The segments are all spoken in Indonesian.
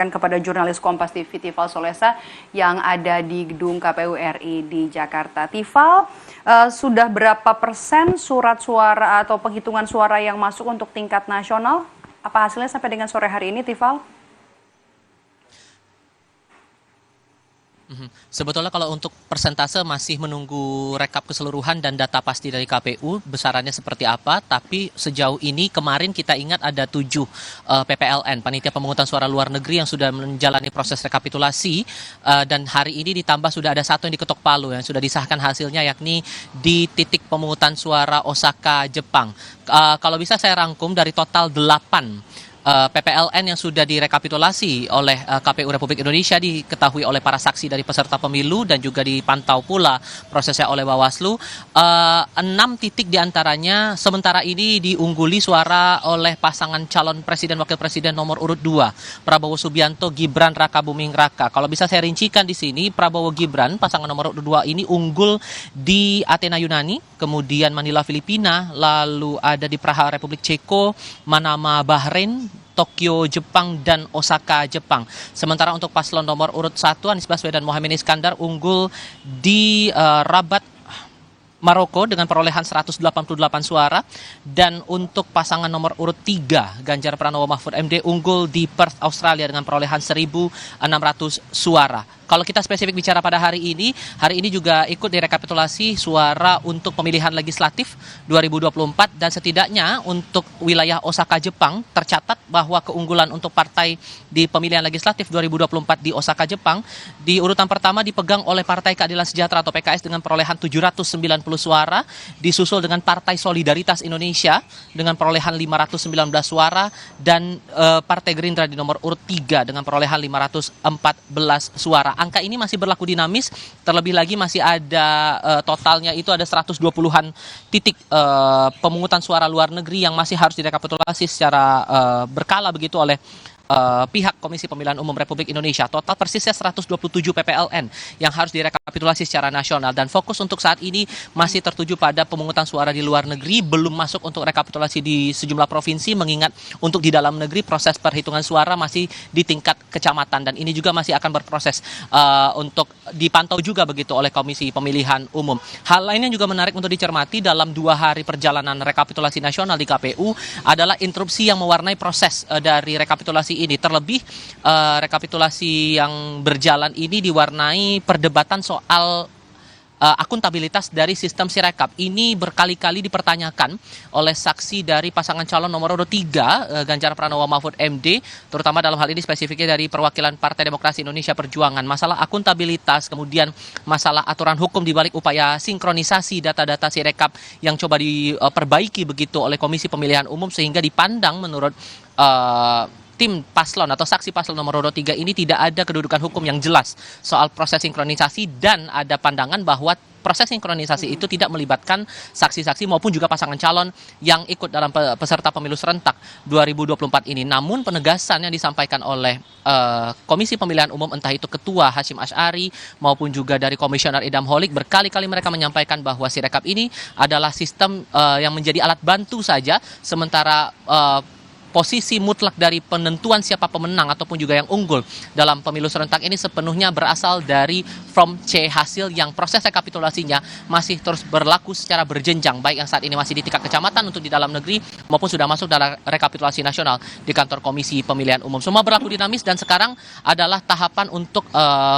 kepada jurnalis Kompas TV Tifal Solesa yang ada di gedung KPU RI di Jakarta. Tifal, sudah berapa persen surat suara atau penghitungan suara yang masuk untuk tingkat nasional? Apa hasilnya sampai dengan sore hari ini, Tifal? Sebetulnya kalau untuk persentase masih menunggu rekap keseluruhan dan data pasti dari KPU besarannya seperti apa, tapi sejauh ini kemarin kita ingat ada 7 PPLN, Panitia Pemungutan Suara Luar Negeri yang sudah menjalani proses rekapitulasi, dan hari ini ditambah sudah ada 1 yang diketok palu yang sudah disahkan hasilnya, yakni di titik pemungutan suara Osaka, Jepang. Kalau bisa saya rangkum dari total 8 PPLN yang sudah direkapitulasi oleh KPU Republik Indonesia, diketahui oleh para saksi dari peserta pemilu dan juga dipantau pula prosesnya oleh Bawaslu. 6 titik diantaranya sementara ini diungguli suara oleh pasangan calon presiden wakil presiden nomor urut 2, Prabowo Subianto Gibran Raka Buming Raka. Kalau bisa saya rincikan di sini, Prabowo Gibran pasangan nomor urut 2 ini unggul di Athena Yunani, kemudian Manila Filipina, lalu ada di Praha Republik Ceko, Manama Bahrain, Tokyo Jepang, dan Osaka Jepang. Sementara untuk paslon nomor urut 1 Anies Baswedan Mohaimin Iskandar unggul di Rabat, Maroko dengan perolehan 188 suara, dan untuk pasangan nomor urut 3 Ganjar Pranowo Mahfud MD unggul di Perth, Australia dengan perolehan 1.600 suara. Kalau kita spesifik bicara pada hari ini juga ikut direkapitulasi suara untuk pemilihan legislatif 2024, dan setidaknya untuk wilayah Osaka Jepang tercatat bahwa keunggulan untuk partai di pemilihan legislatif 2024 di Osaka Jepang di urutan pertama dipegang oleh Partai Keadilan Sejahtera atau PKS dengan perolehan 790 suara, disusul dengan Partai Solidaritas Indonesia dengan perolehan 519 suara, dan Partai Gerindra di nomor urut 3 dengan perolehan 514 suara. Angka ini masih berlaku dinamis, terlebih lagi masih ada totalnya itu ada 120-an titik pemungutan suara luar negeri yang masih harus direkapitulasi secara berkala begitu oleh pihak Komisi Pemilihan Umum Republik Indonesia. Total persisnya 127 PPLN yang harus direkapitulasi secara nasional, dan fokus untuk saat ini masih tertuju pada pemungutan suara di luar negeri, belum masuk untuk rekapitulasi di sejumlah provinsi, mengingat untuk di dalam negeri proses perhitungan suara masih di tingkat kecamatan, dan ini juga masih akan berproses untuk dipantau juga begitu oleh Komisi Pemilihan Umum. Hal lain yang juga menarik untuk dicermati dalam 2 hari perjalanan rekapitulasi nasional di KPU adalah interupsi yang mewarnai proses dari rekapitulasi ini. Terlebih rekapitulasi yang berjalan ini diwarnai perdebatan soal akuntabilitas dari sistem Sirekap. Ini berkali-kali dipertanyakan oleh saksi dari pasangan calon nomor urut 3 Ganjar Pranowo Mahfud MD, terutama dalam hal ini spesifiknya dari perwakilan Partai Demokrasi Indonesia Perjuangan. Masalah akuntabilitas, kemudian masalah aturan hukum di balik upaya sinkronisasi data-data Sirekap yang coba diperbaiki begitu oleh Komisi Pemilihan Umum, sehingga dipandang menurut tim paslon atau saksi paslon nomor urut 3 ini tidak ada kedudukan hukum yang jelas soal proses sinkronisasi, dan ada pandangan bahwa proses sinkronisasi itu tidak melibatkan saksi-saksi maupun juga pasangan calon yang ikut dalam peserta pemilu serentak 2024 ini. Namun penegasan yang disampaikan oleh Komisi Pemilihan Umum, entah itu Ketua Hasyim Asy'ari maupun juga dari Komisioner Idam Holik, berkali-kali mereka menyampaikan bahwa Sirekap ini adalah sistem yang menjadi alat bantu saja, sementara posisi mutlak dari penentuan siapa pemenang ataupun juga yang unggul dalam pemilu serentak ini sepenuhnya berasal dari from C hasil, yang proses rekapitulasinya masih terus berlaku secara berjenjang, baik yang saat ini masih di tingkat kecamatan untuk di dalam negeri maupun sudah masuk dalam rekapitulasi nasional di kantor Komisi Pemilihan Umum. Semua berlaku dinamis, dan sekarang adalah tahapan untuk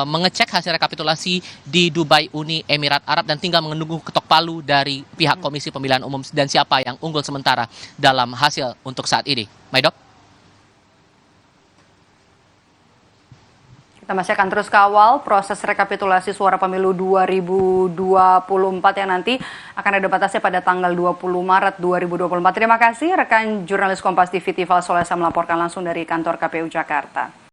mengecek hasil rekapitulasi di Dubai, Uni Emirat Arab, dan tinggal menunggu ketok palu dari pihak Komisi Pemilihan Umum dan siapa yang unggul sementara dalam hasil untuk saat ini. Maidop. Kita masih akan terus kawal proses rekapitulasi suara pemilu 2024 yang nanti akan ada batasnya pada tanggal 20 Maret 2024. Terima kasih rekan jurnalis Kompas TV Tifal Solesa melaporkan langsung dari kantor KPU Jakarta.